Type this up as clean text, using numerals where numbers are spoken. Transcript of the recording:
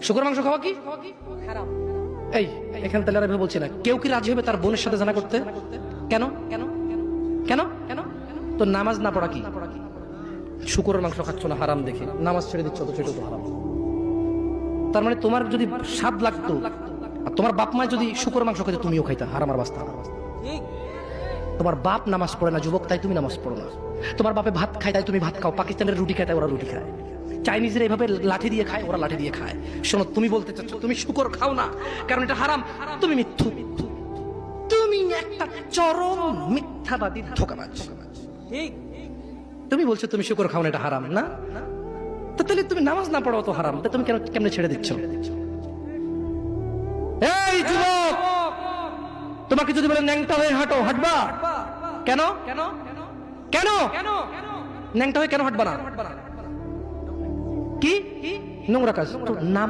শুকর মাংস খাওয়া কি হারাম। এই এখানে তাহলে আমি বলছি না, কেউ কি রাজি হবে তার বোনের সাথে জানা করতে? কেন কেন কেন কেন? তো নামাজ না পড়া কি? শুকরের মাংস খাচ্ছ না হারাম দেখে নামাজ ছেড়ে দিচ্ছ, তো সেটা তো হারাম। তার মানে তোমার যদি স্বাদ লাগতো আর তোমার বাপ মা যদি শুকরের মাংস খেতে, তুমিও খাইতা, হারাম আর বাস্তা। ঠিক। তোমার বাপ নামাজ পড়ে না যুবক, তাই তুমি নামাজ পড়ো না। তোমার বাপে ভাত খায় তাই তুমি ভাত খাও, পাকিস্তানের রুটি খায় তাই ওরা রুটি খায়, চাইনিজরা এভাবে লাঠি দিয়ে খায়, ওরা লাঠি দিয়ে খায়। শোনো, তুমি বলতে চাচ্ছ তুমি শুকর খাও না কারণ এটা হারাম, তুমি মিথ্যু, তুমি একটা চরম মিথ্যাবাদী, ধোঁকাবাজ। ঠিক। তুমি বলছো তুমি শুকর খাও না, এটা হারাম না? তো তাহলে তুমি নামাজ না পড়ো তো হারাম, তা তুমি কেন কেমনে ছেড়ে দিচ্ছ? এই যুবক, তোমাকে যদি বলে ন্যাংটা হয়ে হাঁটো, হাঁটবা? কেন কেন কেন ন্যাংটা হয়ে কেন হাঁটবা না? কি নোংরা কাজ? তো নামাজ